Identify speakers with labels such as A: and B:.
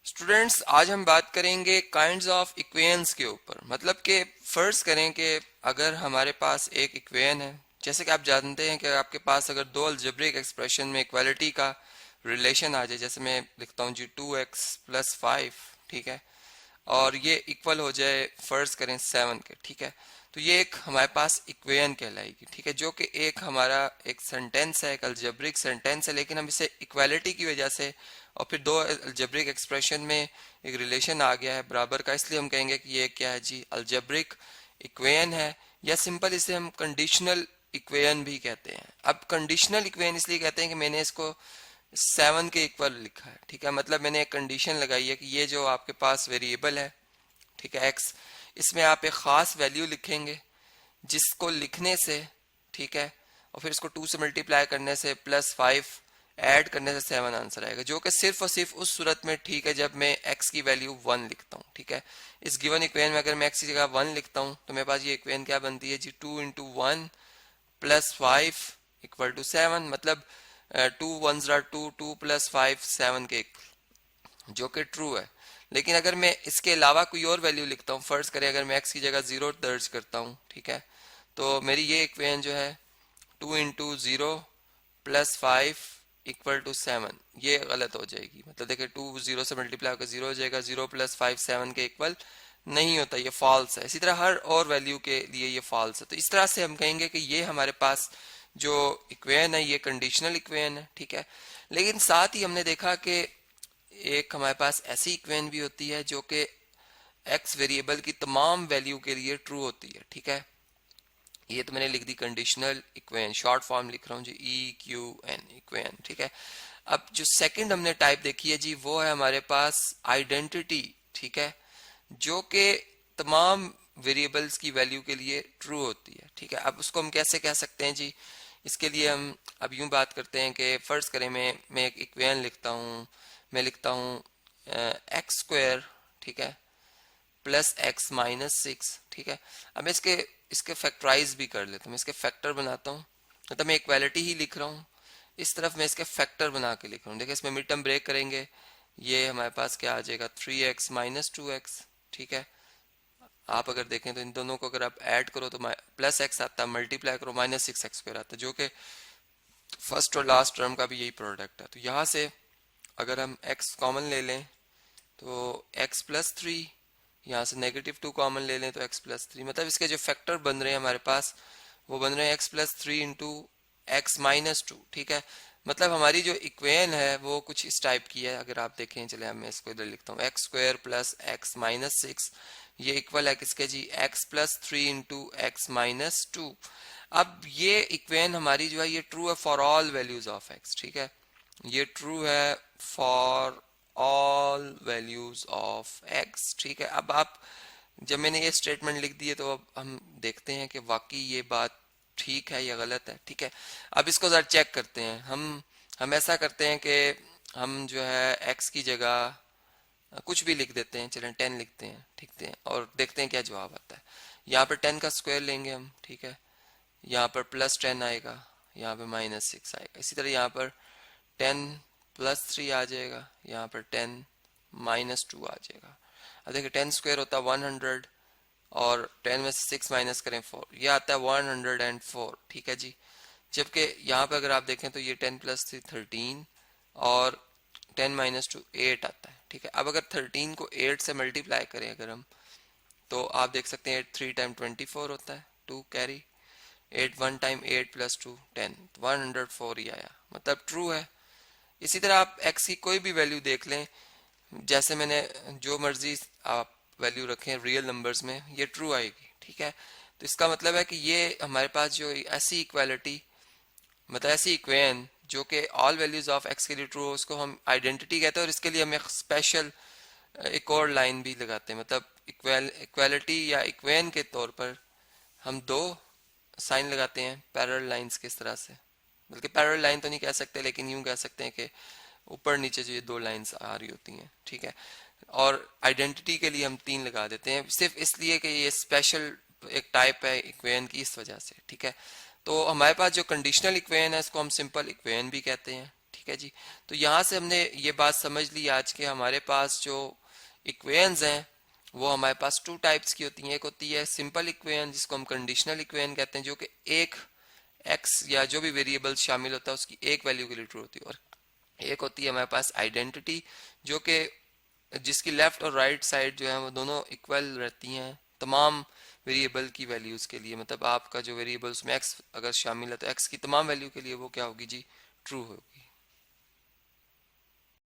A: Students, आज हम बात करेंगे काइंड्स ऑफ इक्वेशंस के ऊपर। मतलब कि फर्ज करें कि अगर हमारे पास एक इक्वेशन है, जैसे कि आप जानते हैं कि आपके पास अगर दो अलजेब्रिक एक्सप्रेशन में इक्वालिटी का रिलेशन आ जाए, जैसे मैं लिखता हूँ जी 2x+5, ठीक है, और ये इक्वल हो जाए फर्ज करें 7 के, ठीक है, तो ये एक हमारे पास इक्वेशन कहलाएगी, ठीक है, जो कि एक हमारा एक सेंटेंस है, एक अलजेब्रिक सेंटेंस है, लेकिन हम इसे इक्वालिटी की वजह से और फिर दो अलजेब्रिक एक्सप्रेशन में एक रिलेशन आ गया है बराबर का, इसलिए हम कहेंगे कि ये क्या है जी, अलजेब्रिक इक्वेशन है, या सिंपल इसे हम कंडीशनल इक्वेशन भी कहते हैं। अब कंडीशनल इक्वेशन इसलिए कहते हैं कि मैंने इसको 7 के इक्वल लिखा है, ठीक है, मतलब मैंने एक कंडीशन लगाई है कि ये जो आपके पास वेरिएबल है, ठीक है, एक्स, इसमें आप एक खास वैल्यू लिखेंगे जिसको लिखने से, ठीक है, और फिर इसको 2 से मल्टीप्लाई करने से +5 ऐड करने से 7 आंसर आएगा, जो कि सिर्फ और सिर्फ उस सूरत में ठीक है जब मैं x की वैल्यू 1 लिखता हूँ, ठीक है। इस गिवन इक्वेशन में अगर मैं x की जगह 1 लिखता हूँ तो मेरे पास ये इक्वेशन क्या बनती है जी, 2 इंटू 1 +5 इक्वल टू 7, मतलब 2 1s are 2, 2 + 5 7 के, जो कि ट्रू है। लेकिन अगर मैं इसके अलावा कोई और वैल्यू लिखता हूँ, फर्ज करें अगर मैं x की जगह 0 दर्ज करता हूँ, ठीक है, तो मेरी ये इक्वेशन जो है 2 इंटू 0 +5 इक्वल टू 7, ये गलत हो जाएगी। मतलब देखिए 2 0 से मल्टीप्लाई होकर 0 हो जाएगा, 0 + 5 7 के इक्वल नहीं होता, ये फॉल्स है। इसी तरह हर और वैल्यू के लिए ये फॉल्स है। तो इस तरह से हम कहेंगे कि ये हमारे पास जो इक्वेशन है ये कंडीशनल इक्वेशन है, ठीक है। लेकिन साथ ही हमने देखा कि एक हमारे पास ऐसी इक्वेशन भी होती है जो कि एक्स वेरिएबल की तमाम वैल्यू के लिए ट्रू होती है, ठीक है। ये तो मैंने लिख the conditional equation, short form लिख रहा हूँ जी, EQN इक्वेशन, ठीक है। अब जो सेकंड हमने टाइप देखी है जी, वो है हमारे पास आइडेंटिटी, ठीक है, जो कि तमाम वेरिएबल्स की वैल्यू के लिए ट्रू होती है, ठीक है। अब उसको हम कैसे कह सकते हैं जी, इसके लिए हम अब यूं बात करते हैं कि फर्ज करें मैं एक इक्वेशन लिखता हूँ, मैं लिखता हूँ x², ठीक है, +x-6, ठीक है। अब मैं इसके इसके फैक्टराइज भी कर लेता हूँ, मैं इसके फैक्टर बनाता हूँ, मतलब मैं इक्वालिटी ही लिख रहा हूँ, इस तरफ मैं इसके फैक्टर बना के लिख रहा हूँ। देखिए इसमें मिड टर्म ब्रेक करेंगे, ये हमारे पास क्या आ जाएगा, 3x-2x, ठीक है। आप अगर देखें तो इन दोनों को अगर आप ऐड करो तो +x आता है, मल्टीप्लाई करो -6x² आता है, जो कि फर्स्ट और लास्ट टर्म का भी यही प्रोडक्ट है। तो यहाँ से अगर हम x कॉमन ले लें तो x+3, यहाँ से -2 कॉमन ले लें तो x+3, मतलब इसके जो फैक्टर बन रहे हैं हमारे पास वो बन रहे हैं x+3 इंटू x-2, ठीक है। मतलब हमारी जो इक्वेशन है वो कुछ इस टाइप की है। अगर आप देखें, चले मैं इसको इधर लिखता हूँ, x² + x-6, ये इक्वल है किसके जी, x+3 इंटू x-2। अब ये इक्वेशन हमारी जो है ये ट्रू है for all values of x, ठीक है, ये ट्रू है for all values of x, ठीक है। अब आप जब मैंने ये स्टेटमेंट लिख दी है तो अब हम देखते हैं कि वाकई ये बात ठीक है या गलत है, ठीक है। अब इसको जरा चेक करते हैं। हम ऐसा करते हैं कि हम जो है x की जगह कुछ भी लिख देते हैं, चलें 10 लिखते हैं, ठीक है, और देखते हैं क्या जवाब आता है। यहाँ पर 10 का स्क्वायर लेंगे हम, ठीक है, यहाँ पर +10 आएगा, यहाँ पे -6 आएगा, इसी तरह यहाँ पर 10+3 आ जाएगा, यहाँ पर 10-2 आ जाएगा। अब देखिए 10² होता है 100 और 10 में से 6 माइनस करें 4, ये आता है 104, ठीक है जी। जबकि यहाँ पे अगर आप देखें तो ये 10+3 13 और 10-2 8 आता है, ठीक है। अब अगर 13 को 8 से मल्टीप्लाई करें अगर हम, तो आप देख सकते हैं 8 3 टाइम 24 होता है, 2 कैरी, 8 1 टाइम 8 + 2 10, 104 ही आया, मतलब ट्रू है। इसी तरह आप x की कोई भी वैल्यू देख लें, जैसे मैंने जो मर्जी आप वैल्यू रखें रियल नंबर्स में, ये ट्रू आएगी, ठीक है। तो इसका मतलब है कि ये हमारे पास जो ऐसी इक्वालिटी, मतलब ऐसी इक्वेशन जो कि ऑल वैल्यूज ऑफ x के लिए ट्रू हो, उसको हम आइडेंटिटी कहते हैं। और इसके लिए हम एक स्पेशल एक और लाइन भी लगाते हैं, मतलब इक्वालिटी या इक्वेशन के तौर पर हम दो साइन लगाते हैं पैरेलल लाइंस के इस तरह से, बल्कि पैरेलल लाइन तो नहीं कह सकते, लेकिन यूं कह सकते हैं कि ऊपर नीचे जो ये दो लाइंस आ रही होती हैं, ठीक है। और आइडेंटिटी के लिए हम 3 लगा देते हैं, सिर्फ इसलिए कि ये स्पेशल एक टाइप है इक्वेशन की, इस वजह से, ठीक है। तो हमारे पास जो कंडीशनल इक्वेशन है इसको हम सिंपल इक्वेशन भी कहते हैं, ठीक है जी। तो यहाँ से हमने ये बात समझ ली आज के हमारे पास जो इक्वेशंस हैं वो हमारे पास टू टाइप्स की होती हैं। एक होती है सिंपल इक्वेशन जिसको हम कंडीशनल इक्वेशन कहते हैं, जो कि एक एक्स या जो भी वेरिएबल शामिल होता है उसकी एक वैल्यू के लिए ट्रू होती है। और एक होती है हमारे पास आइडेंटिटी, जो कि जिसकी लेफ्ट और राइट साइड जो है वो दोनों इक्वल रहती हैं तमाम वेरिएबल की वैल्यूज के लिए। मतलब आपका जो वेरिएबल उसमें एक्स अगर शामिल है तो एक्स की तमाम वैल्यू के लिए वो क्या होगी जी, ट्रू होगी।